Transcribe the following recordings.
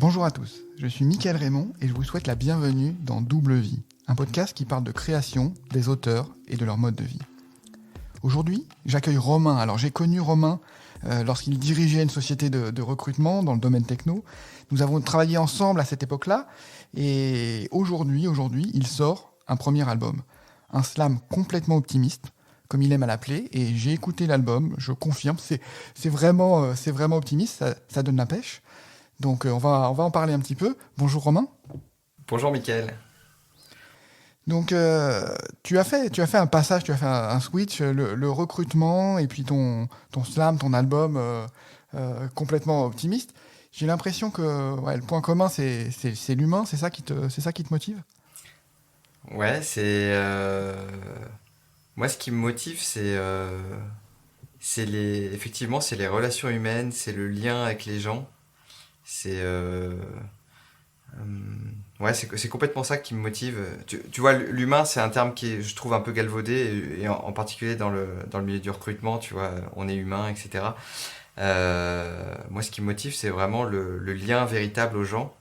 Bonjour à tous, je suis Mickaël Raymond et je vous souhaite la bienvenue dans Double Vie, un podcast qui parle de création, des auteurs et de leur mode de vie. Aujourd'hui, j'accueille Romain. Alors j'ai connu Romain lorsqu'il dirigeait une société de recrutement dans le domaine techno. Nous avons travaillé ensemble à cette époque-là et aujourd'hui, il sort un premier album, un slam complètement optimiste, comme il aime à l'appeler, et j'ai écouté l'album, je confirme, c'est vraiment optimiste, ça donne la pêche. Donc on va en parler un petit peu. Bonjour Romain. Bonjour Mickaël. Donc tu as fait un passage, tu as fait un switch, le recrutement et puis ton slam, ton album complètement optimiste. J'ai l'impression que le point commun c'est l'humain, c'est ça qui te motive. Ouais, moi ce qui me motive effectivement c'est les relations humaines, c'est le lien avec les gens. C'est ouais, c'est complètement ça qui me motive. Tu vois, l'humain, c'est un terme qui est, je trouve, un peu galvaudé, et en particulier dans le milieu du recrutement, tu vois, on est humain, etc. Moi, ce qui me motive, c'est vraiment le lien véritable aux gens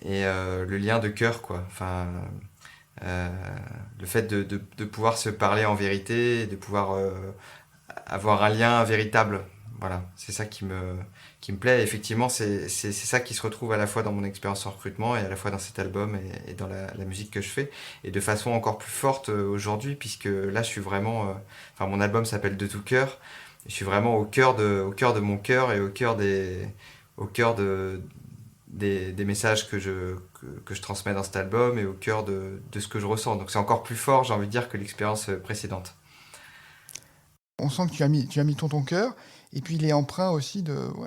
et le lien de cœur, quoi. Enfin, euh, le fait de pouvoir se parler en vérité, et de pouvoir avoir un lien véritable. Voilà, c'est ça qui me plaît. Et effectivement, c'est ça qui se retrouve à la fois dans mon expérience en recrutement et à la fois dans cet album et dans la musique que je fais. Et de façon encore plus forte aujourd'hui, puisque là, je suis vraiment. Enfin, mon album s'appelle De tout cœur. Je suis vraiment au cœur de mon cœur et au cœur des messages que je transmets dans cet album et au cœur de ce que je ressens. Donc c'est encore plus fort, j'ai envie de dire, que l'expérience précédente. On sent que tu as mis ton cœur et puis il est empreint aussi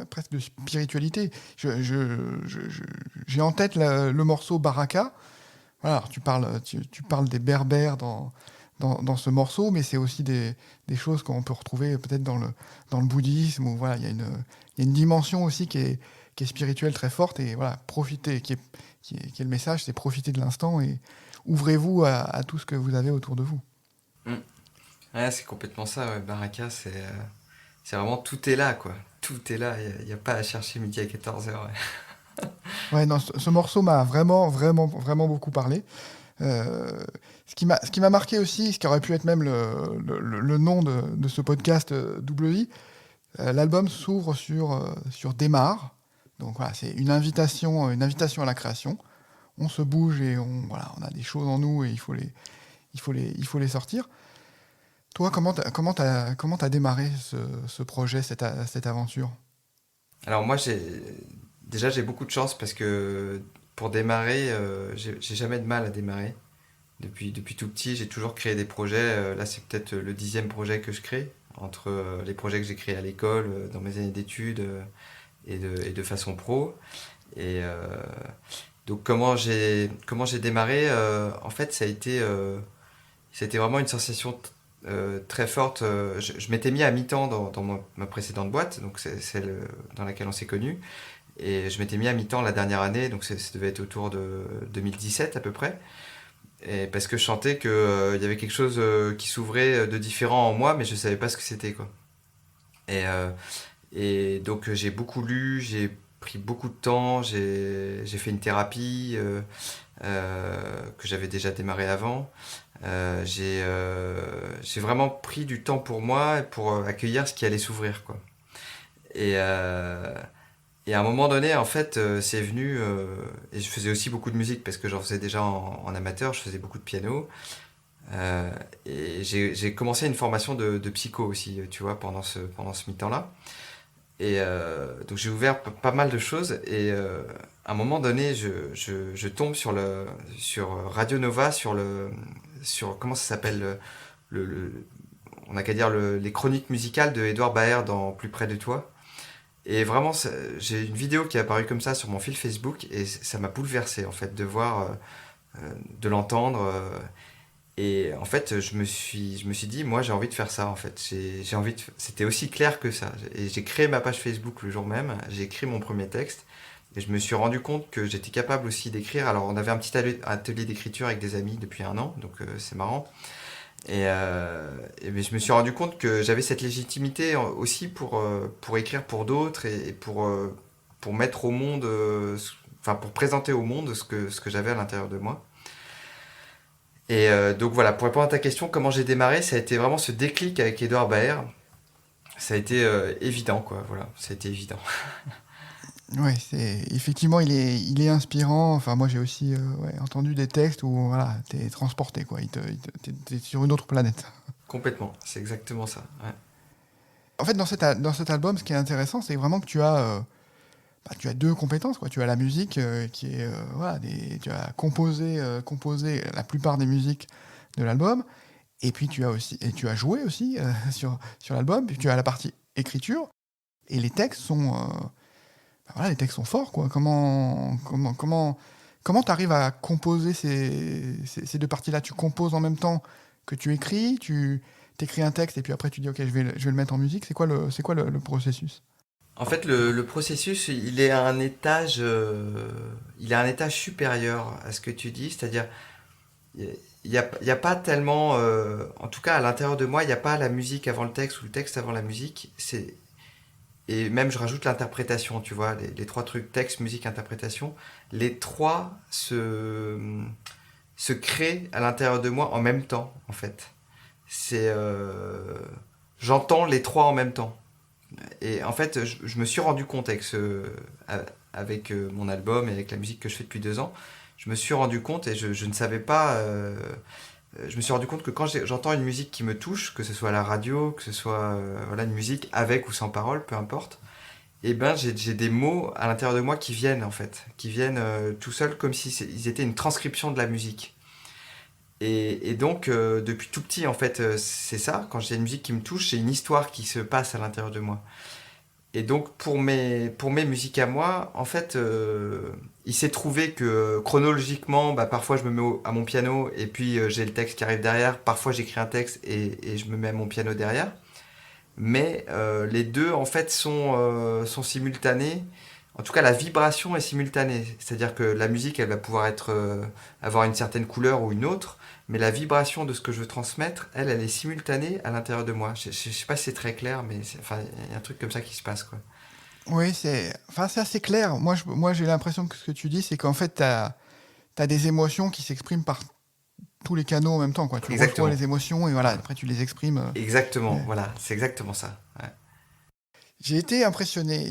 presque de spiritualité. J'ai en tête le morceau Baraka. Voilà, alors tu parles des berbères dans ce morceau, mais c'est aussi des choses qu'on peut retrouver peut-être dans le bouddhisme, où voilà, il y a une dimension aussi qui est spirituelle très forte, et voilà, profitez, qui est le message, c'est profiter de l'instant et ouvrez-vous à tout ce que vous avez autour de vous. Mm. Ouais, c'est complètement ça, ouais. Baraka, c'est vraiment tout est là, quoi. Tout est là, il n'y a pas à chercher midi à 14h. Ouais. Ouais, non, ce morceau m'a vraiment, vraiment, vraiment beaucoup parlé. Euh, ce qui m'a marqué aussi, ce qui aurait pu être même le nom de ce podcast Double Vie. L'album s'ouvre sur Démarre. Donc voilà, c'est une invitation à la création. On se bouge et on a des choses en nous et il faut les sortir. Toi, comment t'as démarré ce projet, cette aventure? Alors moi, j'ai beaucoup de chance parce que pour démarrer, j'ai jamais de mal à démarrer. Depuis tout petit, j'ai toujours créé des projets. Là, c'est peut-être le 10e projet que je crée, entre les projets que j'ai créés à l'école, dans mes années d'études, et de façon pro. Et donc comment j'ai démarré, en fait, ça a été vraiment une sensation très forte. Je m'étais mis à mi-temps dans ma précédente boîte, donc c'est celle dans laquelle on s'est connus. Et je m'étais mis à mi-temps la dernière année, donc ça devait être autour de 2017 à peu près. Et parce que je sentais qu'il y avait quelque chose qui s'ouvrait de différent en moi, mais je savais pas ce que c'était, quoi. Et, euh, et donc j'ai beaucoup lu, j'ai pris beaucoup de temps, j'ai fait une thérapie que j'avais déjà démarré avant. J'ai vraiment pris du temps pour moi pour accueillir ce qui allait s'ouvrir, quoi. Et, euh, et à un moment donné, en fait, c'est venu. Et je faisais aussi beaucoup de musique parce que j'en faisais déjà en amateur, je faisais beaucoup de piano. Euh, et j'ai commencé une formation de psycho aussi, tu vois, pendant ce mi-temps-là. Et donc j'ai ouvert pas mal de choses. Et à un moment donné, je tombe sur Radio Nova, comment ça s'appelle, le- le- on n'a qu'à dire les chroniques musicales de Édouard Baer dans Plus près de toi. Et vraiment, j'ai une vidéo qui est apparue comme ça sur mon fil Facebook et ça m'a bouleversé en fait de voir, de l'entendre. Et en fait, je me suis dit, moi j'ai envie de faire ça en fait. J'ai envie c'était aussi clair que ça. Et j'ai créé ma page Facebook le jour même. J'ai écrit mon premier texte et je me suis rendu compte que j'étais capable aussi d'écrire. Alors on avait un petit atelier d'écriture avec des amis depuis un an, donc c'est marrant. Mais je me suis rendu compte que j'avais cette légitimité aussi pour écrire pour d'autres et pour mettre au monde pour présenter au monde ce que j'avais à l'intérieur de moi. Et donc voilà, pour répondre à ta question, comment j'ai démarré, ça a été vraiment ce déclic avec Édouard Baer. Ça a été évident, quoi. Voilà, ça a été évident. Ouais, effectivement, il est inspirant. Enfin, moi, j'ai aussi entendu des textes où voilà, t'es transporté, quoi. T'es sur une autre planète. Complètement, c'est exactement ça. Ouais. En fait, dans cet album, ce qui est intéressant, c'est vraiment que tu as deux compétences, quoi. Tu as la musique qui est voilà, tu as composé la plupart des musiques de l'album, et puis tu as joué aussi sur l'album. Puis tu as la partie écriture, et les textes sont voilà, les textes sont forts, quoi. Comment t'arrives à composer ces deux parties-là? Tu composes en même temps que tu écris, tu t'écris un texte et puis après tu dis ok, je vais le mettre en musique. C'est quoi le processus? En fait, le processus, il est un étage supérieur à ce que tu dis, c'est-à-dire, il y a pas tellement, en tout cas à l'intérieur de moi, il n'y a pas la musique avant le texte ou le texte avant la musique. Et même je rajoute l'interprétation, tu vois, les trois trucs, texte, musique, interprétation, les trois se créent à l'intérieur de moi en même temps, en fait. C'est, j'entends les trois en même temps. Et en fait, je me suis rendu compte avec mon album et avec la musique que je fais depuis 2 ans, je me suis rendu compte et je ne savais pas. Je me suis rendu compte que quand j'entends une musique qui me touche, que ce soit à la radio, que ce soit voilà, une musique avec ou sans parole, peu importe, et ben j'ai des mots à l'intérieur de moi qui viennent en fait, qui viennent tout seuls comme si ils étaient une transcription de la musique. Et donc depuis tout petit en fait, c'est ça. Quand j'ai une musique qui me touche, c'est une histoire qui se passe à l'intérieur de moi. Et donc pour mes musiques à moi, en fait, il s'est trouvé que chronologiquement, bah, parfois je me mets à mon piano et puis j'ai le texte qui arrive derrière. Parfois j'écris un texte et je me mets à mon piano derrière. Mais les deux en fait sont simultanés. En tout cas, la vibration est simultanée. C'est-à-dire que la musique, elle va pouvoir avoir une certaine couleur ou une autre, mais la vibration de ce que je veux transmettre, elle est simultanée à l'intérieur de moi. Je sais pas si c'est très clair, mais enfin, il y a un truc comme ça qui se passe, quoi. Oui, c'est assez clair. Moi, j'ai l'impression que ce que tu dis, c'est qu'en fait, t'as des émotions qui s'expriment par tous les canaux en même temps, quoi. Tu reçois Exactement. les émotions et voilà, après tu les exprimes. Exactement. Ouais. Voilà, c'est exactement ça. Ouais. J'ai été impressionné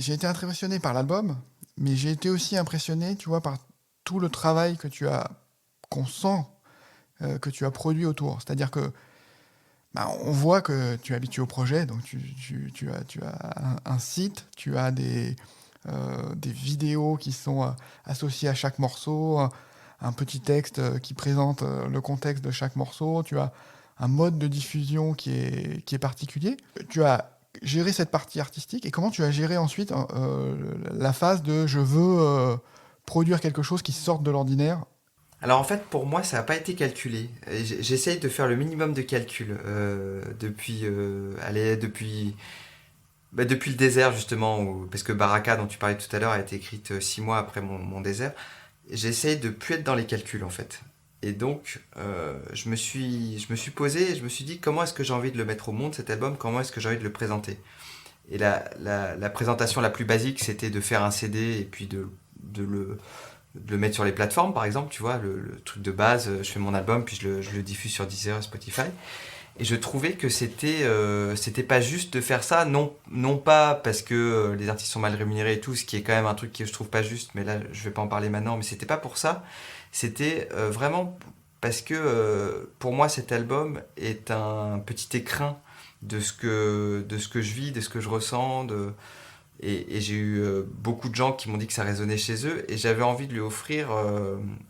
par l'album, mais j'ai été aussi impressionné, tu vois, par tout le travail qu'on sent que tu as produit autour. C'est-à-dire que bah, on voit que tu es habitué au projet, donc tu as un site, tu as des vidéos qui sont associées à chaque morceau, un petit texte qui présente le contexte de chaque morceau, tu as un mode de diffusion qui est particulier. Tu as géré cette partie artistique et comment tu as géré ensuite la phase de je veux produire quelque chose qui sorte de l'ordinaire. Alors en fait, pour moi, ça n'a pas été calculé. J'essaye de faire le minimum de calcul depuis le désert justement, parce que Baraka, dont tu parlais tout à l'heure, a été écrite 6 mois après mon désert. J'essaye de plus être dans les calculs en fait. Et donc, je me suis posé et je me suis dit comment est-ce que j'ai envie de le mettre au monde cet album, comment est-ce que j'ai envie de le présenter. Et la présentation la plus basique, c'était de faire un CD et puis de le mettre sur les plateformes, par exemple, tu vois, le truc de base, je fais mon album, puis je le diffuse sur Deezer, Spotify. Et je trouvais que c'était pas juste de faire ça, non pas parce que les artistes sont mal rémunérés et tout, ce qui est quand même un truc que je trouve pas juste, mais là je vais pas en parler maintenant, mais c'était pas pour ça, c'était vraiment parce que pour moi cet album est un petit écrin de ce que je vis, de ce que je ressens, et j'ai eu beaucoup de gens qui m'ont dit que ça résonnait chez eux, et j'avais envie de lui offrir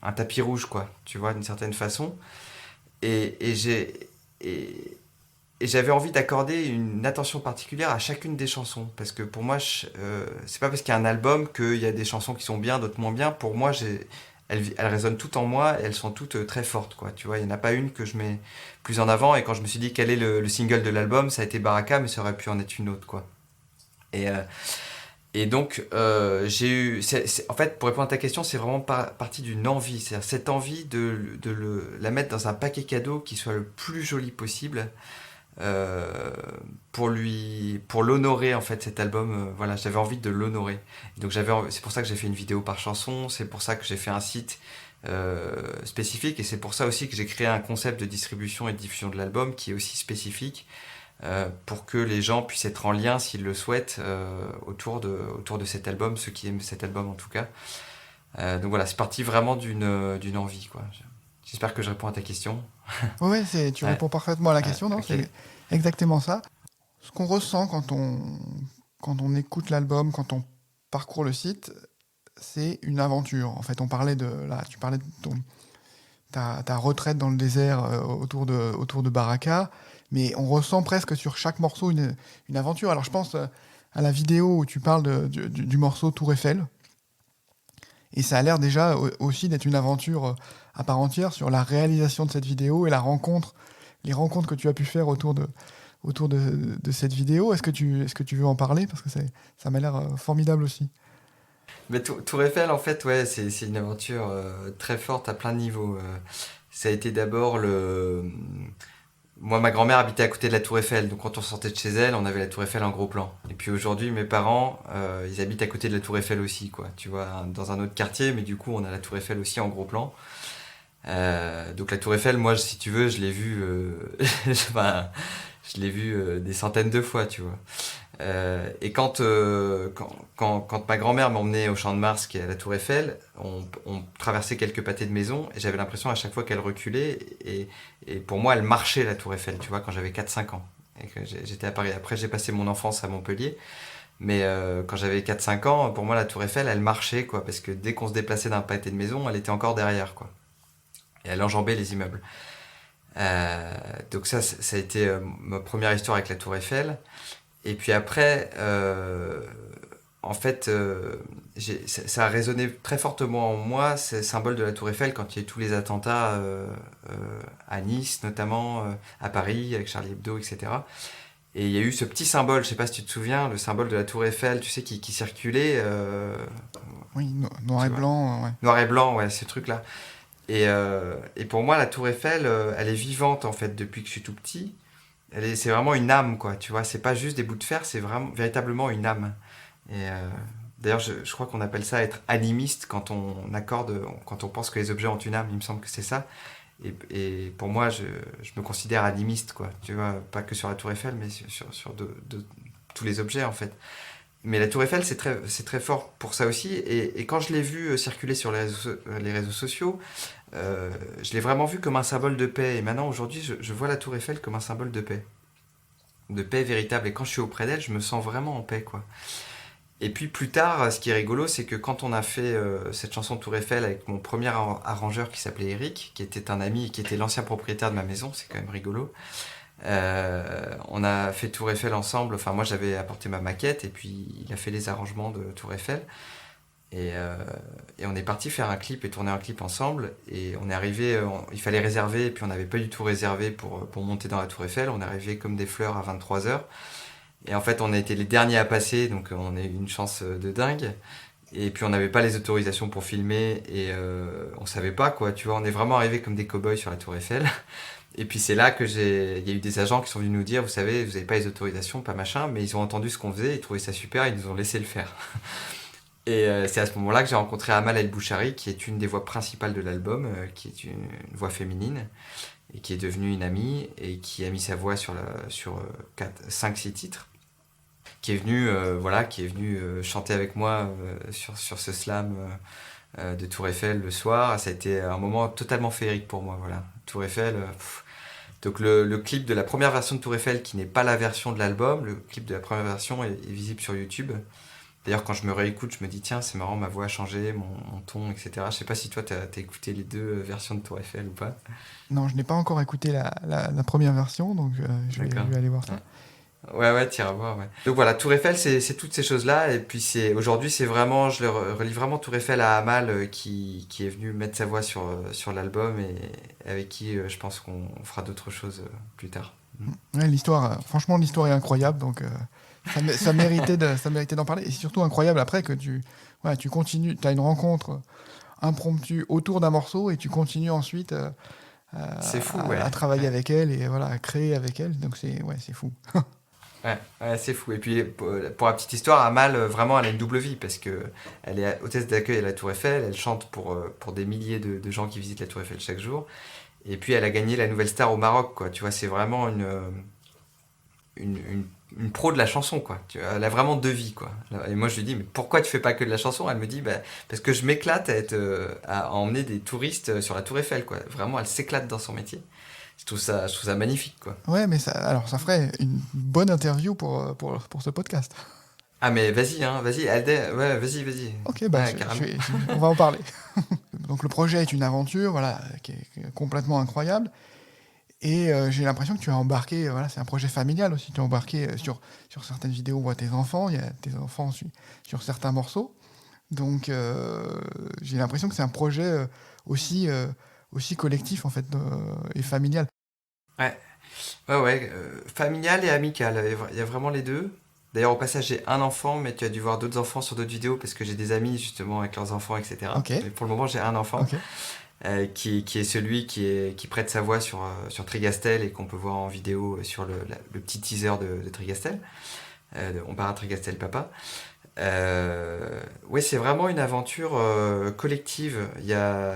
un tapis rouge, quoi, tu vois, d'une certaine façon. Et et, et j'avais envie d'accorder une attention particulière à chacune des chansons. Parce que pour moi, c'est pas parce qu'il y a un album qu'il y a des chansons qui sont bien, d'autres moins bien. Pour moi, elles résonnent toutes en moi et elles sont toutes très fortes, quoi. Tu vois, il n'y en a pas une que je mets plus en avant. Et quand je me suis dit quel est le single de l'album, ça a été Baraka, mais ça aurait pu en être une autre, quoi. Et, euh, et donc, j'ai eu. En fait, pour répondre à ta question, c'est vraiment partie d'une envie. C'est-à-dire cette envie la mettre dans un paquet cadeau qui soit le plus joli possible, euh, pour l'honorer en fait cet album. Voilà, j'avais envie de l'honorer. Donc c'est pour ça que j'ai fait une vidéo par chanson. C'est pour ça que j'ai fait un site spécifique et c'est pour ça aussi que j'ai créé un concept de distribution et de diffusion de l'album qui est aussi spécifique pour que les gens puissent être en lien s'ils le souhaitent autour de cet album, ceux qui aiment cet album en tout cas. Donc voilà, c'est parti vraiment d'une envie, quoi. J'espère que je réponds à ta question. Ouais, tu Ouais. réponds parfaitement à la question, non? Ok. C'est exactement ça. Ce qu'on ressent quand on écoute l'album, quand on parcourt le site, c'est une aventure. En fait, tu parlais de ta retraite dans le désert autour de Baraka, mais on ressent presque sur chaque morceau une aventure. Alors je pense à la vidéo où tu parles du morceau Tour Eiffel, et ça a l'air déjà aussi d'être une aventure à part entière sur la réalisation de cette vidéo et les rencontres que tu as pu faire autour de cette vidéo. Est-ce que tu veux en parler? Parce que ça m'a l'air formidable aussi. Mais Tour Eiffel, en fait, ouais, c'est une aventure très forte à plein de niveaux. Ça a été d'abord Moi, ma grand-mère habitait à côté de la Tour Eiffel, donc quand on sortait de chez elle, on avait la Tour Eiffel en gros plan. Et puis aujourd'hui, mes parents, ils habitent à côté de la Tour Eiffel aussi, quoi. Tu vois, dans un autre quartier, mais du coup, on a la Tour Eiffel aussi en gros plan. Donc la Tour Eiffel, moi, si tu veux, je l'ai vue, enfin, je l'ai vue des centaines de fois, tu vois. Et quand ma grand-mère m'emmenait au Champ de Mars, qui est à la Tour Eiffel, on traversait quelques pâtés de maison et j'avais l'impression à chaque fois qu'elle reculait et pour moi elle marchait la Tour Eiffel, tu vois, quand j'avais 4-5 ans et que j'étais à Paris. Après j'ai passé mon enfance à Montpellier, mais quand j'avais 4-5 ans, pour moi la Tour Eiffel elle marchait, quoi, parce que dès qu'on se déplaçait d'un pâté de maison, elle était encore derrière, quoi. Et elle enjambait les immeubles. Donc ça a été ma première histoire avec la Tour Eiffel. Et puis après, en fait, ça a résonné très fortement en moi, ce symbole de la Tour Eiffel, quand il y a eu tous les attentats à Nice, notamment à Paris, avec Charlie Hebdo, etc. Et il y a eu ce petit symbole, je sais pas si tu te souviens, le symbole de la Tour Eiffel, tu sais, qui circulait, Oui, noir tu et vois, blanc, ouais. noir et blanc, ouais, ce truc-là. Et pour moi, la Tour Eiffel, elle est vivante, en fait, depuis que je suis tout petit. C'est vraiment une âme, quoi, tu vois. C'est pas juste des bouts de fer, c'est vraiment véritablement une âme. Et d'ailleurs, je crois qu'on appelle ça être animiste quand on pense que les objets ont une âme. Il me semble que c'est ça. Et pour moi, je me considère animiste, quoi. Tu vois, pas que sur la Tour Eiffel, mais sur tous les objets, en fait. Mais la Tour Eiffel, c'est très fort pour ça aussi. Et quand je l'ai vu circuler sur les réseaux sociaux, je l'ai vraiment vu comme un symbole de paix. Et maintenant, aujourd'hui, je vois la Tour Eiffel comme un symbole de paix véritable. Et quand je suis auprès d'elle, je me sens vraiment en paix, quoi. Et puis plus tard, ce qui est rigolo, c'est que quand on a fait cette chanson Tour Eiffel avec mon premier arrangeur qui s'appelait Eric, qui était un ami et qui était l'ancien propriétaire de ma maison, c'est quand même rigolo. On a fait Tour Eiffel ensemble. Enfin, moi j'avais apporté ma maquette et puis il a fait les arrangements de Tour Eiffel. Et on est parti faire un clip et tourner un clip ensemble. Et on est arrivé, il fallait réserver, et puis on n'avait pas du tout réservé pour monter dans la Tour Eiffel. On est arrivé comme des fleurs à 23h. Et en fait, on a été les derniers à passer, donc on a eu une chance de dingue. Et puis on n'avait pas les autorisations pour filmer et on savait pas, quoi. Tu vois, on est vraiment arrivé comme des cow-boys sur la Tour Eiffel. Et puis c'est là il y a eu des agents qui sont venus nous dire, vous savez, vous n'avez pas les autorisations, pas machin, mais ils ont entendu ce qu'on faisait, ils trouvaient ça super, ils nous ont laissé le faire. Et c'est à ce moment-là que j'ai rencontré Amal El Bouchari, qui est une des voix principales de l'album, qui est une voix féminine, et qui est devenue une amie, et qui a mis sa voix sur 5-6 titres, qui est venue chanter avec moi sur ce slam de Tour Eiffel le soir. Ça a été un moment totalement féerique pour moi, voilà. Tour Eiffel, donc le clip de la première version de Tour Eiffel, qui n'est pas la version de l'album, le clip de la première version est visible sur YouTube. D'ailleurs, quand je me réécoute, je me dis, tiens, c'est marrant, ma voix a changé, mon ton, etc. Je sais pas si toi, t'as écouté les deux versions de Tour Eiffel ou pas. Non, je n'ai pas encore écouté la première version, donc je vais aller voir ça. Ouais, t'iras voir, ouais. Donc voilà, Tour Eiffel, c'est toutes ces choses-là. Et puis aujourd'hui, c'est vraiment, je le relie vraiment Tour Eiffel à Amal, qui est venu mettre sa voix sur l'album et avec qui je pense qu'on fera d'autres choses plus tard. Ouais, franchement, l'histoire est incroyable, donc ça méritait d'en parler. Et c'est surtout incroyable après que tu continues, tu as une rencontre impromptue autour d'un morceau et tu continues ensuite C'est fou, ouais. à travailler avec elle et voilà, à créer avec elle. Donc c'est fou. Ouais, c'est fou. Et puis, pour la petite histoire, Amal, vraiment, elle a une double vie parce que elle est hôtesse d'accueil à la Tour Eiffel. Elle chante pour des milliers de gens qui visitent la Tour Eiffel chaque jour. Et puis, elle a gagné la Nouvelle Star au Maroc, quoi. Tu vois, c'est vraiment une, une, une pro de la chanson, quoi. Tu vois, elle a vraiment deux vies, quoi. Et moi, je lui dis, mais pourquoi tu fais pas que de la chanson? Elle me dit, bah, parce que je m'éclate à emmener des touristes sur la Tour Eiffel, quoi. Vraiment, elle s'éclate dans son métier. Je trouve ça magnifique, quoi. Ouais, mais ça ferait une bonne interview pour ce podcast. Ah, mais vas-y, hein, vas-y, Alde, ouais, vas-y. Ok, Ouais, carrément. on va en parler. Donc le projet est une aventure, voilà, qui est complètement incroyable. Et j'ai l'impression que tu as embarqué, voilà, c'est un projet familial aussi. Tu as embarqué sur certaines vidéos, on voit tes enfants, il y a tes enfants sur certains morceaux. Donc j'ai l'impression que c'est un projet aussi collectif en fait et familial. Ouais, ouais, familial et amical. Il y a vraiment les deux. D'ailleurs, au passage, j'ai un enfant, mais tu as dû voir d'autres enfants sur d'autres vidéos parce que j'ai des amis justement avec leurs enfants, etc. Ok, Mais pour le moment, j'ai un enfant ok. qui est celui qui prête sa voix sur Trigastel et qu'on peut voir en vidéo sur le petit teaser de Trigastel. On part à Trigastel Papa. Oui, c'est vraiment une aventure collective. Il y a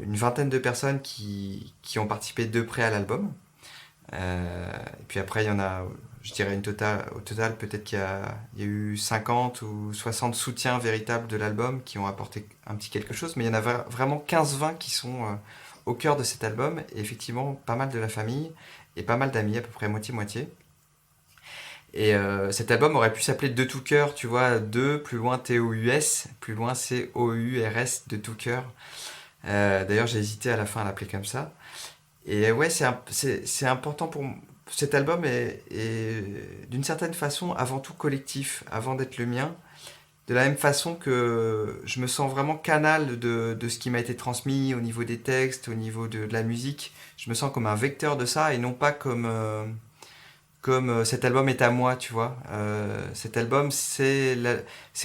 une vingtaine de personnes qui ont participé de près à l'album. Et puis après, il y en a, je dirais au total, peut-être qu'il y a eu 50 ou 60 soutiens véritables de l'album qui ont apporté un petit quelque chose, mais il y en a vraiment 15-20 qui sont au cœur de cet album, et effectivement, pas mal de la famille et pas mal d'amis, à peu près moitié-moitié. Et cet album aurait pu s'appeler De tout cœur, tu vois, de plus loin T-O-U-S, plus loin C-O-U-R-S, De tout cœur. D'ailleurs, j'ai hésité à la fin à l'appeler comme ça. Et ouais, c'est important pour moi. Cet album est d'une certaine façon avant tout collectif, avant d'être le mien. De la même façon que je me sens vraiment canal de ce qui m'a été transmis au niveau des textes, au niveau de la musique. Je me sens comme un vecteur de ça et non pas comme cet album est à moi, tu vois. Cet album, c'est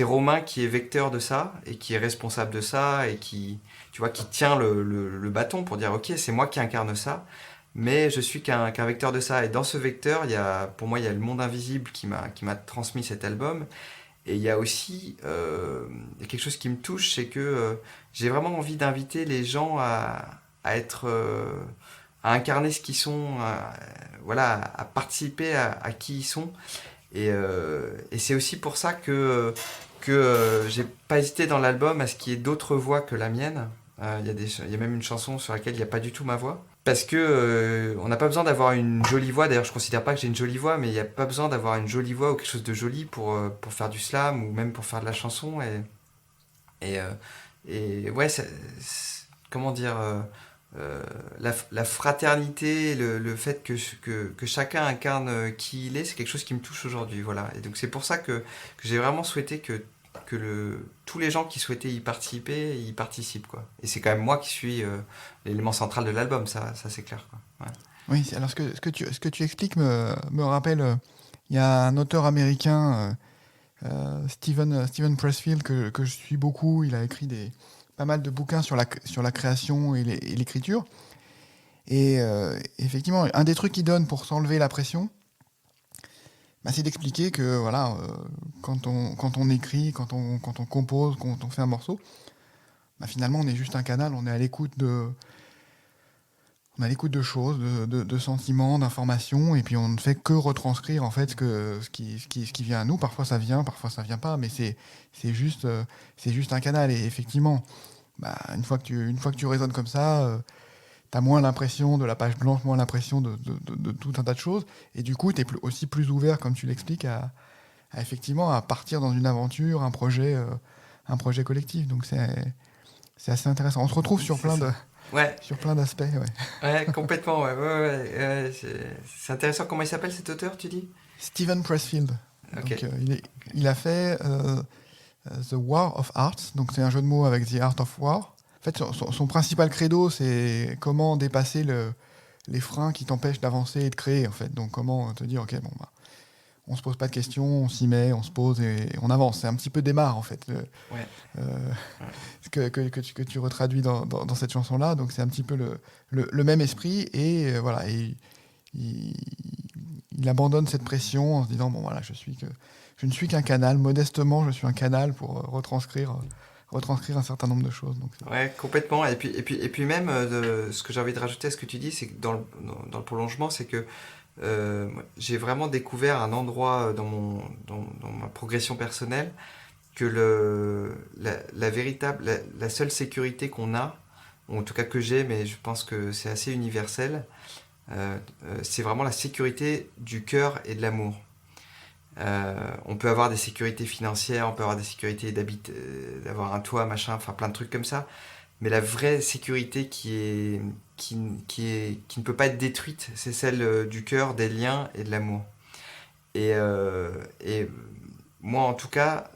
Romain qui est vecteur de ça et qui est responsable de ça et tu vois, qui tient le bâton pour dire ok, c'est moi qui incarne ça, mais je suis qu'un vecteur de ça. Et dans ce vecteur, pour moi, il y a le monde invisible qui m'a transmis cet album. Et il y a aussi il y a quelque chose qui me touche, c'est que j'ai vraiment envie d'inviter les gens à être à incarner ce qu'ils sont, voilà, à participer à qui ils sont. Et c'est aussi pour ça que j'ai pas hésité dans l'album à ce qu'il y ait d'autres voix que la mienne. Il y a même une chanson sur laquelle il n'y a pas du tout ma voix. Parce que on n'a pas besoin d'avoir une jolie voix. D'ailleurs, je considère pas que j'ai une jolie voix, mais il n'y a pas besoin d'avoir une jolie voix ou quelque chose de joli pour faire du slam ou même pour faire de la chanson. Et, euh, et ouais, comment dire, la fraternité, le fait que chacun incarne qui il est, c'est quelque chose qui me touche aujourd'hui. Voilà. Et donc c'est pour ça que j'ai vraiment souhaité que tous les gens qui souhaitaient y participer, y participent, quoi. Et c'est quand même moi qui suis l'élément central de l'album, ça c'est clair, quoi. Ouais. Oui, alors ce que tu expliques me rappelle, il y a un auteur américain, Steven Pressfield, que je suis beaucoup. Il a écrit pas mal de bouquins sur la création et l'écriture. Et effectivement, un des trucs qu'il donne pour s'enlever la pression, bah, c'est d'expliquer que voilà, quand on écrit, quand on compose, quand on fait un morceau, bah, finalement on est juste un canal, on est à l'écoute de choses, de sentiments, d'informations, et puis on ne fait que retranscrire en fait ce qui vient à nous. Parfois ça vient pas, mais c'est juste un canal. Et effectivement, bah, une fois que tu raisonnes comme ça, t'as moins l'impression de la page blanche, moins l'impression de tout un tas de choses, et du coup t'es aussi plus ouvert, comme tu l'expliques, effectivement à partir dans une aventure, un projet collectif. Donc c'est assez intéressant. On se retrouve sur C'est plein ça. de Ouais, sur plein d'aspects. Ouais. ouais, complètement, ouais, c'est intéressant. Comment il s'appelle cet auteur, tu dis? Steven Pressfield. Ok. Donc, il a fait The War of Arts, donc c'est un jeu de mots avec The Art of War. En fait, son principal credo, c'est comment dépasser les freins qui t'empêchent d'avancer et de créer, en fait. Donc, comment te dire, ok, bon, bah, on se pose pas de questions, on s'y met, on se pose et on avance. C'est un petit peu démarre, en fait, Ouais. euh, Ouais. que tu retraduis dans cette chanson-là. Donc, c'est un petit peu le même esprit. Et voilà, et il il abandonne cette pression en se disant bon voilà, je ne suis qu'un canal, modestement je suis un canal pour retranscrire un certain nombre de choses. Donc, ouais, complètement. Et puis même, ce que j'ai envie de rajouter à ce que tu dis, c'est que dans le prolongement, c'est que j'ai vraiment découvert un endroit dans ma progression personnelle que la seule sécurité qu'on a, ou en tout cas que j'ai, mais je pense que c'est assez universel, c'est vraiment la sécurité du cœur et de l'amour. On peut avoir des sécurités financières, on peut avoir des sécurités d'avoir un toit, machin, enfin plein de trucs comme ça. Mais la vraie sécurité qui ne peut pas être détruite, c'est celle du cœur, des liens et de l'amour. Et moi, en tout cas,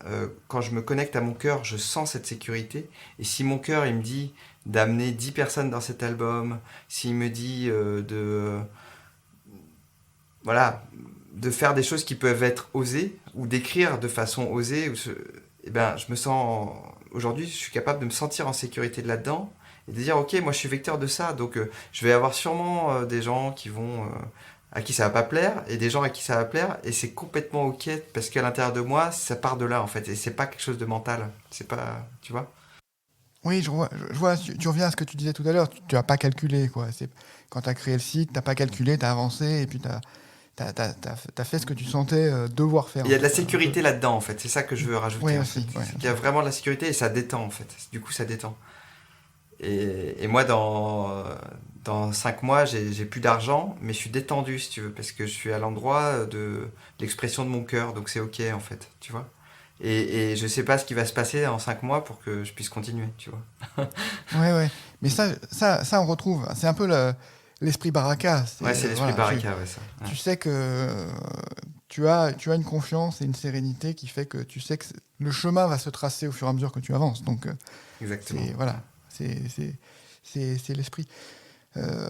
quand je me connecte à mon cœur, je sens cette sécurité. Et si mon cœur, il me dit d'amener 10 personnes dans cet album, s'il me dit voilà, de faire des choses qui peuvent être osées, ou d'écrire de façon osée, eh ben, je me sens... Aujourd'hui, je suis capable de me sentir en sécurité de là-dedans, et de dire, ok, moi je suis vecteur de ça, donc je vais avoir sûrement des gens à qui ça va pas plaire, et des gens à qui ça va plaire, et c'est complètement ok, parce qu'à l'intérieur de moi, ça part de là, en fait, et c'est pas quelque chose de mental, c'est pas... Tu vois? oui, je vois, tu reviens à ce que tu disais tout à l'heure, tu n'as pas calculé, quoi. Quand tu as créé le site, tu n'as pas calculé, tu as avancé, et puis tu as fait ce que tu sentais devoir faire, Il en y a de la fait. Un peu. sécurité là-dedans, en fait, c'est ça que je veux Oui, rajouter, en fait. aussi, ouais. C'est qu'il y a vraiment de la sécurité, et ça détend, en fait. Du coup, ça détend. Et moi, dans 5 mois, j'ai plus d'argent, mais je suis détendu, si tu veux, parce que je suis à l'endroit de l'expression de mon cœur, donc c'est ok, en fait, tu vois. Et je sais pas ce qui va se passer en 5 mois pour que je puisse continuer, tu vois. Ouais, ouais. Mais ça, on retrouve. C'est un peu l'esprit baraka. Ouais, c'est l'esprit Voilà, baraka, ouais, ça. Ouais. tu sais que tu as une confiance et une sérénité qui fait que tu sais que le chemin va se tracer au fur et à mesure que tu avances. Donc, Exactement. voilà, c'est l'esprit. Euh,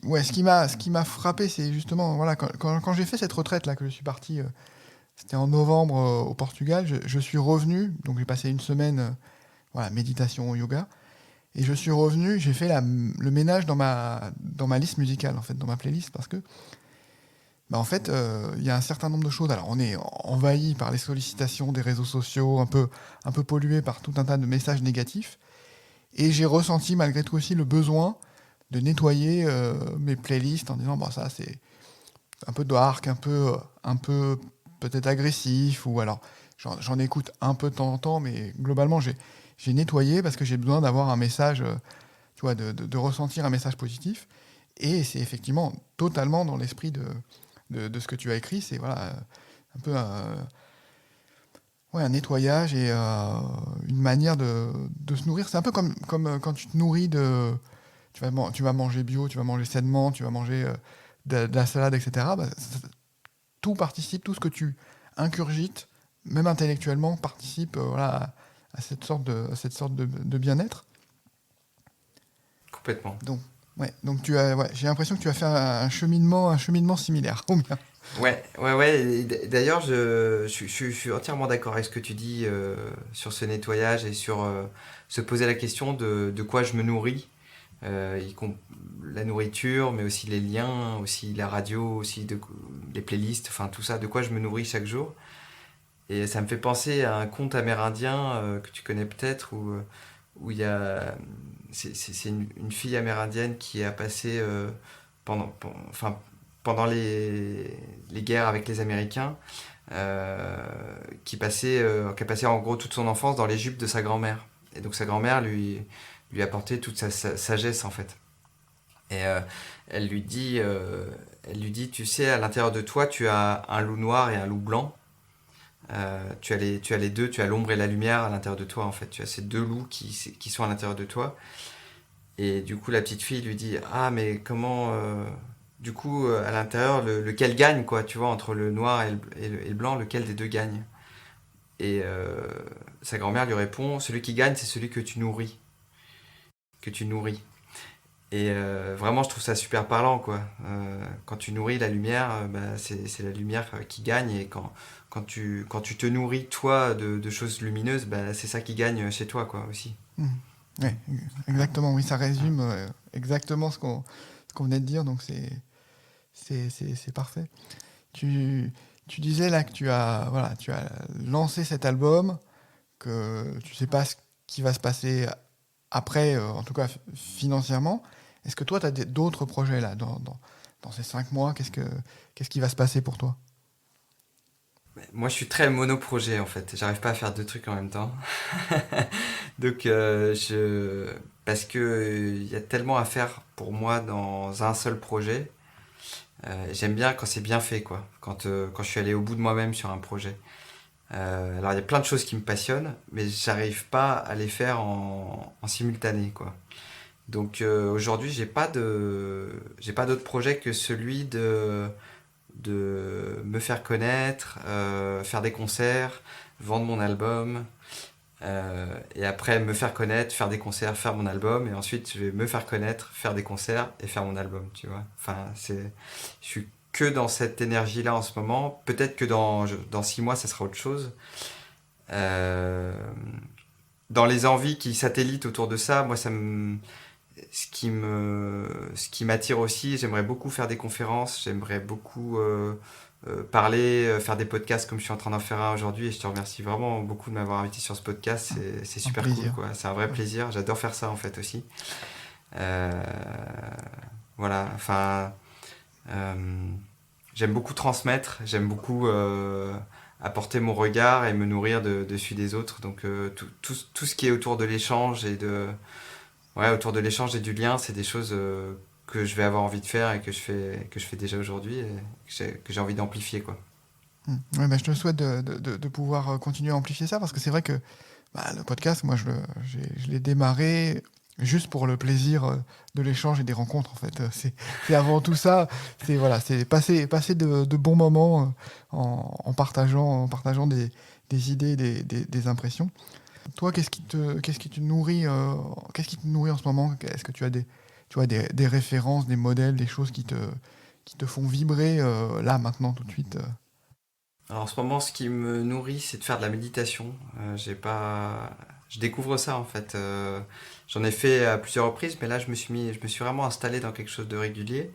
ouais, ce qui m'a frappé, c'est justement, voilà, quand j'ai fait cette retraite là, que je suis parti, c'était en novembre au Portugal, je suis revenu, donc j'ai passé une semaine, voilà, méditation, yoga. Et je suis revenu, j'ai fait le ménage dans ma liste musicale, en fait, dans ma playlist, parce que, bah, en fait, il y a un certain nombre de choses. Alors, on est envahi par les sollicitations des réseaux sociaux, un peu pollué par tout un tas de messages négatifs. Et j'ai ressenti malgré tout aussi le besoin de nettoyer mes playlists en disant, bah, ça, c'est un peu dark, un peu peut-être agressif, ou alors j'en écoute un peu de temps en temps, mais globalement, j'ai nettoyé parce que j'ai besoin d'avoir un message tu vois, de ressentir un message positif. Et c'est effectivement totalement dans l'esprit de ce que tu as écrit. C'est voilà, un peu ouais, un nettoyage et une manière de se nourrir. C'est un peu comme quand tu te nourris de... Tu vas manger bio, tu vas manger sainement, tu vas manger de la salade, etc. Bah, tout participe, tout ce que tu ingurgites, même intellectuellement, participe voilà, à cette sorte de bien-être. Complètement. Donc, ouais, donc ouais, j'ai l'impression que tu as fait un cheminement similaire. Au mien. Ouais, ouais, ouais. Et d'ailleurs, je suis entièrement d'accord avec ce que tu dis sur ce nettoyage et sur se poser la question de quoi je me nourris. La nourriture, mais aussi les liens, aussi la radio, aussi les playlists, enfin tout ça, de quoi je me nourris chaque jour. Et ça me fait penser à un conte amérindien que tu connais peut-être, où il y a... C'est une fille amérindienne qui a passé enfin, pendant les guerres avec les Américains, qui a passé en gros toute son enfance dans les jupes de sa grand-mère. Et donc sa grand-mère lui apportait toute sa sagesse en fait. Et elle lui dit, tu sais, à l'intérieur de toi, tu as un loup noir et un loup blanc. Tu as les deux, tu as l'ombre et la lumière à l'intérieur de toi en fait. Tu as ces deux loups qui sont à l'intérieur de toi. Et du coup, la petite fille lui dit, ah mais comment, du coup, à l'intérieur, lequel gagne quoi, tu vois, entre le noir et le blanc, lequel des deux gagne? Et sa grand-mère lui répond, celui qui gagne, c'est celui que tu nourris, que tu nourris. Et vraiment, je trouve ça super parlant, quoi. Quand tu nourris la lumière, bah, c'est la lumière qui gagne. Et quand tu te nourris, toi, de choses lumineuses, bah, c'est ça qui gagne chez toi, quoi, aussi. Mmh. Ouais, exactement. Oui, ça résume exactement ce qu'on venait de dire. Donc c'est parfait. Tu disais là que tu as lancé cet album, que tu sais pas ce qui va se passer après, en tout cas financièrement. Est-ce que toi, tu as d'autres projets là, dans ces 5 mois? Qu'est-ce qui va se passer pour toi? Moi, je suis très monoprojet en fait. J'arrive pas à faire deux trucs en même temps. Donc, parce que il y a tellement à faire pour moi dans un seul projet. J'aime bien quand c'est bien fait, quoi. Quand je suis allé au bout de moi-même sur un projet. Alors, il y a plein de choses qui me passionnent, mais j'arrive pas à les faire en simultané, quoi. Donc, aujourd'hui, j'ai pas d'autre projet que celui de me faire connaître, faire des concerts, vendre mon album, et après me faire connaître, faire des concerts, faire mon album, et ensuite je vais me faire connaître, faire des concerts et faire mon album, tu vois. Je suis que dans cette énergie-là en ce moment. Peut-être que dans 6 mois, ça sera autre chose. Euh, Dans les envies qui satellitent autour de ça, moi, ce qui m'attire aussi, j'aimerais beaucoup faire des conférences, j'aimerais beaucoup parler, faire des podcasts comme je suis en train d'en faire un aujourd'hui. Et je te remercie vraiment beaucoup de m'avoir invité sur ce podcast. C'est Un super cool, plaisir. quoi. C'est un vrai Ouais. plaisir. J'adore faire ça en fait aussi. Euh, voilà. Enfin, euh, j'aime beaucoup transmettre. J'aime beaucoup apporter mon regard et me nourrir de celui des autres. Donc tout ce qui est autour de l'échange ouais, autour de l'échange et du lien, c'est des choses que je vais avoir envie de faire et que je fais déjà aujourd'hui et que j'ai envie d'amplifier, quoi. Ouais, bah, je te souhaite de pouvoir continuer à amplifier ça parce que c'est vrai que le podcast, moi, je l'ai démarré juste pour le plaisir de l'échange et des rencontres, en fait. C'est avant tout ça. C'est passer de bons moments en partageant des idées, des impressions. Toi, qu'est-ce qui te nourrit en ce moment? Est-ce que tu as des références, des modèles, des choses qui te font vibrer là, maintenant, tout de suite? Alors en ce moment, ce qui me nourrit, c'est de faire de la méditation. Je découvre ça en fait. J'en ai fait à plusieurs reprises, mais là, je me suis vraiment installé dans quelque chose de régulier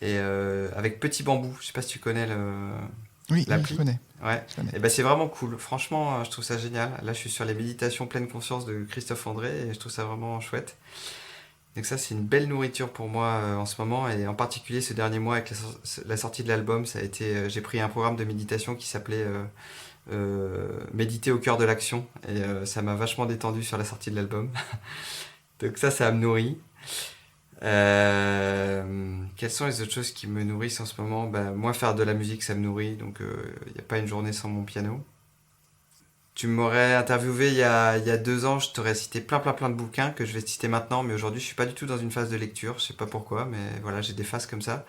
et avec Petit Bambou. Je sais pas si tu connais Oui, oui, je l'appli. connais. Ouais. Je connais. Et ben c'est vraiment cool. Franchement, je trouve ça génial. Là, je suis sur les méditations pleine conscience de Christophe André et je trouve ça vraiment chouette. Donc ça, c'est une belle nourriture pour moi en ce moment et en particulier ce dernier mois avec la sortie de l'album, ça a été, j'ai pris un programme de méditation qui s'appelait Méditer au cœur de l'action et ça m'a vachement détendu sur la sortie de l'album. Donc ça me nourrit. Quelles sont les autres choses qui me nourrissent en ce moment? Ben, moi, faire de la musique, ça me nourrit, donc il n'y a pas une journée sans mon piano. Tu m'aurais interviewé il y a 2 ans, je t'aurais cité plein de bouquins que je vais te citer maintenant, mais aujourd'hui je suis pas du tout dans une phase de lecture, je sais pas pourquoi, mais voilà, j'ai des phases comme ça.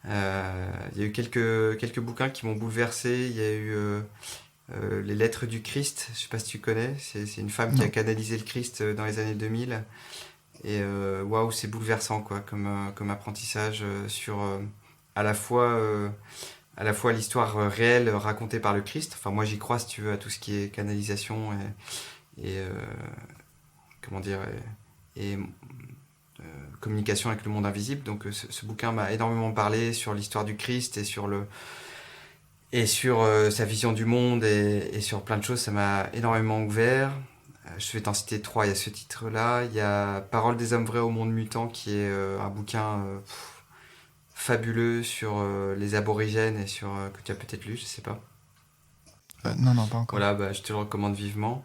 Il y a eu quelques bouquins qui m'ont bouleversé, il y a eu Les Lettres du Christ, je sais pas si tu connais, c'est une femme qui a Non. canalisé le Christ dans les années 2000, et waouh, c'est bouleversant quoi, comme apprentissage sur à la fois euh, à la fois l'histoire réelle racontée par le Christ. Enfin, moi, j'y crois, si tu veux, à tout ce qui est canalisation et comment dire, et communication avec le monde invisible. Donc, ce bouquin m'a énormément parlé sur l'histoire du Christ et sur sa vision du monde et sur plein de choses. Ça m'a énormément ouvert. Je vais t'en citer trois. Il y a ce titre-là. Il y a Paroles des hommes vrais au monde mutant, qui est un bouquin fabuleux sur les aborigènes et sur que tu as peut-être lu, je sais pas. Non, non, pas encore. Voilà, bah, je te le recommande vivement.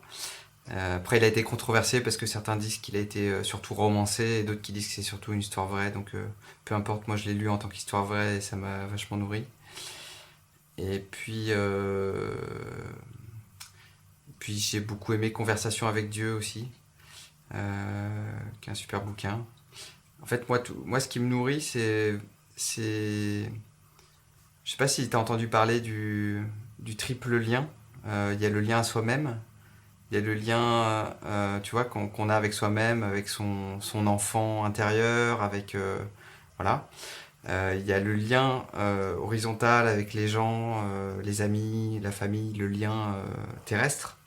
Après, il a été controversé parce que certains disent qu'il a été surtout romancé et d'autres qui disent que c'est surtout une histoire vraie. Donc, peu importe, moi je l'ai lu en tant qu'histoire vraie et ça m'a vachement nourri. Et puis j'ai beaucoup aimé Conversation avec Dieu aussi, qui est un super bouquin. En fait, moi ce qui me nourrit, c'est, je sais pas si tu as entendu parler du triple lien. Il y a le lien à soi-même, il y a le lien, tu vois, qu'on a avec soi-même, avec son enfant intérieur, avec voilà. Il y a le lien horizontal avec les gens, les amis, la famille, le lien terrestre.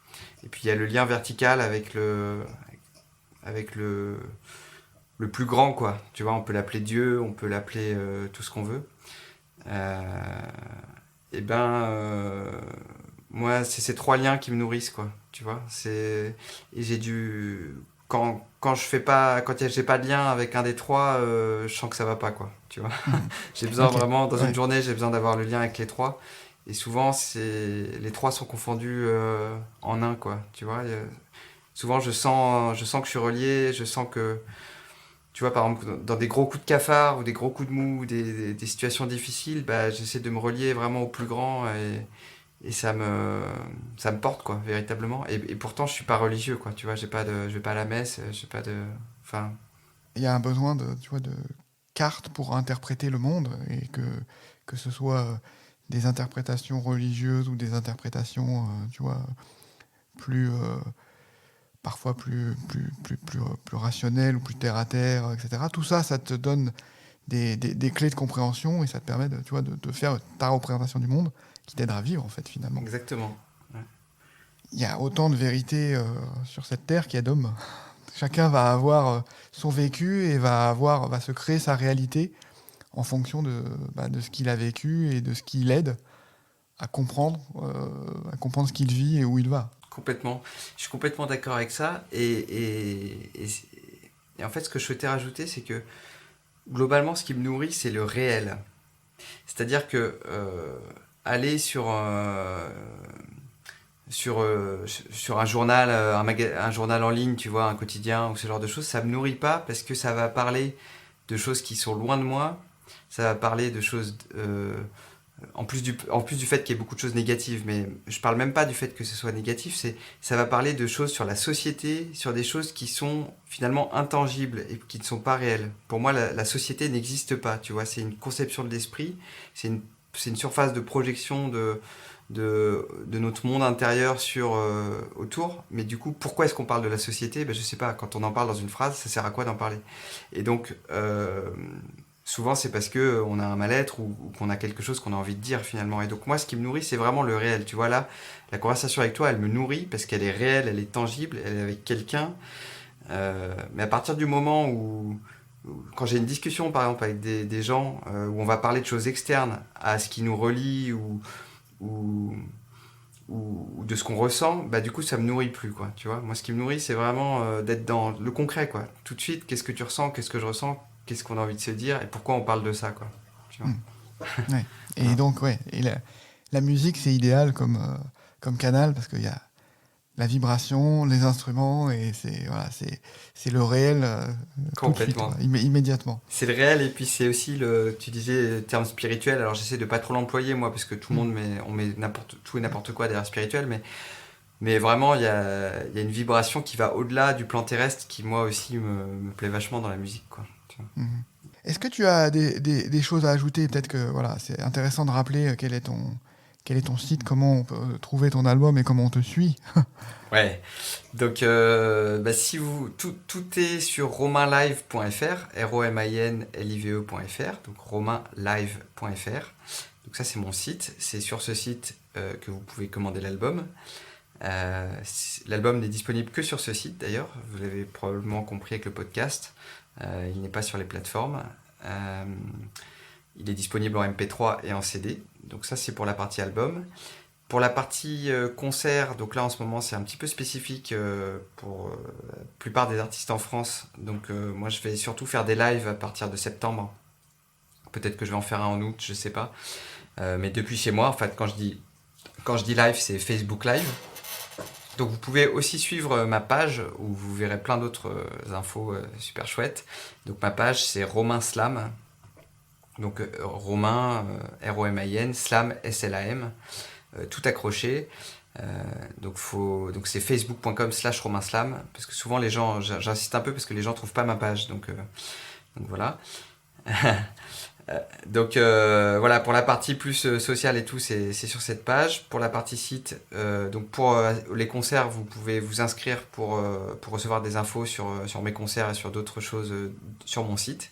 Et puis il y a le lien vertical avec le plus grand, quoi. Tu vois, on peut l'appeler Dieu, on peut l'appeler tout ce qu'on veut. et ben, moi, c'est ces trois liens qui me nourrissent, quoi. Tu vois, et j'ai dû quand je fais pas quand j'ai pas de lien avec un des trois, je sens que ça va pas, quoi. Tu vois, Mhm. j'ai besoin Ok, vraiment dans une ouais. journée, j'ai besoin d'avoir le lien avec les trois. Et souvent, les trois sont confondus en un, quoi. Tu vois, souvent je sens que je suis relié, je sens que tu vois, par exemple, dans des gros coups de cafard ou des gros coups de mou, ou des situations difficiles, bah, j'essaie de me relier vraiment au plus grand et ça me porte, quoi, véritablement. Et pourtant, je suis pas religieux, quoi. Tu vois, je vais pas à la messe, j'ai pas de. Enfin, Il y a un besoin de, tu vois, de cartes pour interpréter le monde et que ce soit des interprétations religieuses ou des interprétations, tu vois, plus parfois plus rationnelles ou plus terre à terre, etc. Tout ça, ça te donne des clés de compréhension et ça te permet de, tu vois, de faire ta représentation du monde qui t'aide à vivre en fait finalement. exactement. Ouais. Il y a autant de vérités sur cette terre qu'il y a d'hommes. Chacun va avoir son vécu et va se créer sa réalité en fonction de ce qu'il a vécu et de ce qui l'aide à comprendre ce qu'il vit et où il va. Complètement. Je suis complètement d'accord avec ça. Et en fait, ce que je souhaitais rajouter, c'est que globalement, ce qui me nourrit, c'est le réel. C'est-à-dire que aller sur un journal, un journal en ligne, tu vois, un quotidien ou ce genre de choses, ça me nourrit pas parce que ça va parler de choses qui sont loin de moi. Ça va parler de choses en plus du fait qu'il y ait beaucoup de choses négatives, mais je parle même pas du fait que ce soit négatif, ça va parler de choses sur la société, sur des choses qui sont finalement intangibles et qui ne sont pas réelles. Pour moi, la société n'existe pas, tu vois, c'est une conception de l'esprit, c'est une surface de projection de notre monde intérieur autour. Mais du coup, pourquoi est-ce qu'on parle de la société? Ben, je sais pas, quand on en parle dans une phrase, ça sert à quoi d'en parler? Et donc, souvent c'est parce que on a un mal-être ou qu'on a quelque chose qu'on a envie de dire finalement. Et donc moi, ce qui me nourrit, c'est vraiment le réel. Tu vois, là, la conversation avec toi, elle me nourrit parce qu'elle est réelle, elle est tangible, elle est avec quelqu'un. Mais à partir du moment quand j'ai une discussion par exemple avec des gens où on va parler de choses externes à ce qui nous relie ou, ou de ce qu'on ressent, bah du coup ça me nourrit plus, quoi, tu vois. Moi, ce qui me nourrit, c'est vraiment d'être dans le concret, quoi. Tout de suite, qu'est-ce que tu ressens, qu'est-ce que je ressens, qu'est-ce qu'on a envie de se dire et pourquoi on parle de ça, quoi, tu vois. Hmm. Ouais. Et Voilà. donc, ouais, la musique, c'est idéal comme canal parce qu'il y a la vibration, les instruments, et c'est le réel tout de suite, quoi, Complètement. immédiatement. C'est le réel et puis c'est aussi tu disais le terme spirituel. Alors j'essaie de pas trop l'employer, moi, parce que tout le Mm. monde on met tout et n'importe quoi derrière spirituel, mais vraiment il y a une vibration qui va au-delà du plan terrestre qui moi aussi me plaît vachement dans la musique, quoi, tu vois. Mhm. Est-ce que tu as des choses à ajouter? Peut-être que voilà, c'est intéressant de rappeler quel est ton site, comment on peut trouver ton album et comment on te suit. Ouais. Donc, bah, si tout est sur romainlive.fr, rominlive.fr, donc romainlive.fr. Donc ça, c'est mon site. C'est sur ce site que vous pouvez commander l'album. L'album n'est disponible que sur ce site, d'ailleurs. Vous l'avez probablement compris avec le podcast. Il n'est pas sur les plateformes. Euh, il est disponible en MP3 et en CD. Donc ça, c'est pour la partie album. Pour la partie concert, donc là en ce moment c'est un petit peu spécifique pour la plupart des artistes en France. Donc moi je vais surtout faire des lives à partir de septembre. Peut-être que je vais en faire un en août, je sais pas. Mais depuis chez moi, en fait, quand je dis live, c'est Facebook Live. Donc vous pouvez aussi suivre ma page où vous verrez plein d'autres infos super chouettes. Donc ma page c'est Romain Slam. Donc Romain, Romin, Slam, SLAM. Tout accroché. Donc c'est facebook.com/romanslam parce que souvent les gens, j'insiste un peu parce que les gens trouvent pas ma page. Donc voilà. Voilà, pour la partie plus sociale et tout, c'est sur cette page. Pour la partie site, donc pour les concerts, vous pouvez vous inscrire pour recevoir des infos sur mes concerts et sur d'autres choses sur mon site.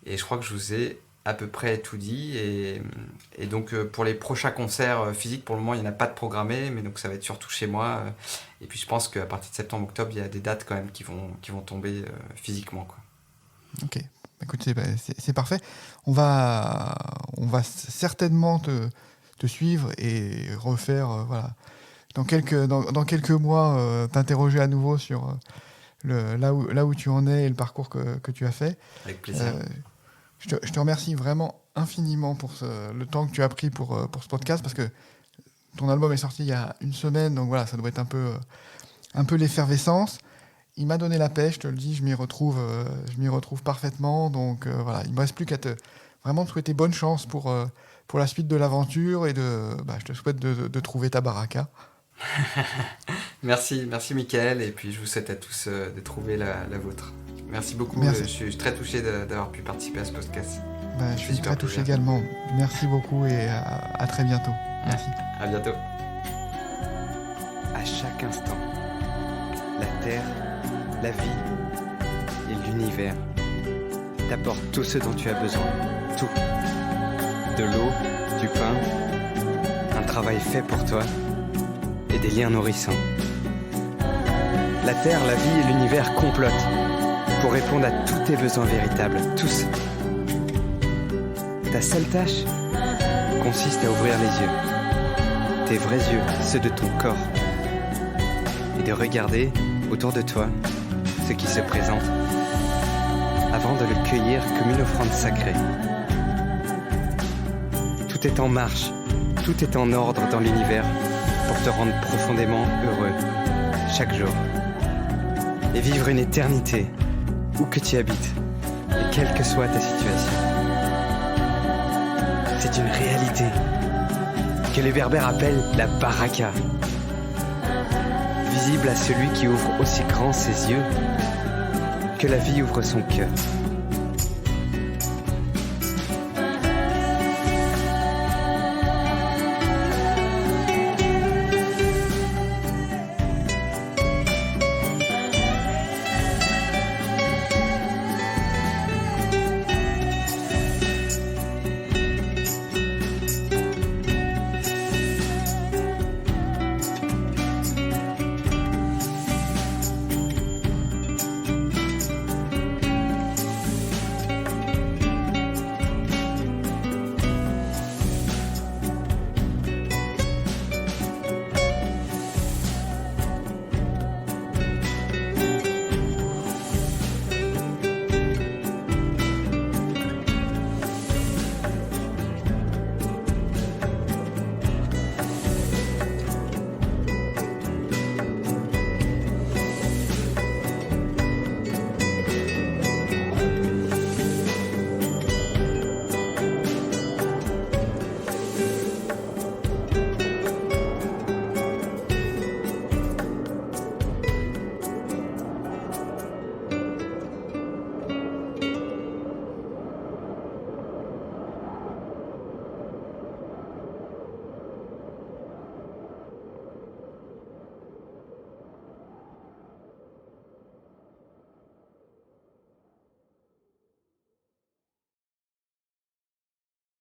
Et je crois que je vous ai à peu près tout dit. Et donc pour les prochains concerts physiques, pour le moment, il n'y en a pas de programmé, mais donc ça va être surtout chez moi. Et puis je pense qu'à partir de septembre-octobre, il y a des dates quand même qui vont tomber physiquement, quoi. Ok. Écoute, c'est parfait. On va certainement te suivre et refaire, dans quelques mois, t'interroger à nouveau sur là où tu en es et le parcours que tu as fait. Avec plaisir. Je te remercie vraiment infiniment pour le temps que tu as pris pour ce podcast, parce que ton album est sorti il y a une semaine, donc voilà, ça doit être un peu l'effervescence. Il m'a donné la pêche, je te le dis, je m'y retrouve parfaitement. Donc voilà, il ne me reste plus qu'à vraiment te souhaiter bonne chance pour la suite de l'aventure, et je te souhaite de trouver ta baraka. Merci Mickaël, et puis je vous souhaite à tous de trouver la vôtre. Merci beaucoup, Merci. Je suis très touché d'avoir pu participer à ce podcast. Je suis très touché également. Merci beaucoup et à très bientôt. Merci. À bientôt. À chaque instant, la Terre, la vie et l'univers t'apportent tout ce dont tu as besoin. Tout. De l'eau, du pain, un travail fait pour toi et des liens nourrissants. La Terre, la vie et l'univers complotent pour répondre à tous tes besoins véritables, tous. Ta seule tâche consiste à ouvrir les yeux, tes vrais yeux, ceux de ton corps, et de regarder autour de toi ce qui se présente avant de le cueillir comme une offrande sacrée. Tout est en marche, tout est en ordre dans l'univers pour te rendre profondément heureux chaque jour et vivre une éternité où que tu habites et quelle que soit ta situation. C'est une réalité que les Berbères appellent la baraka, visible à celui qui ouvre aussi grand ses yeux que la vie ouvre son cœur.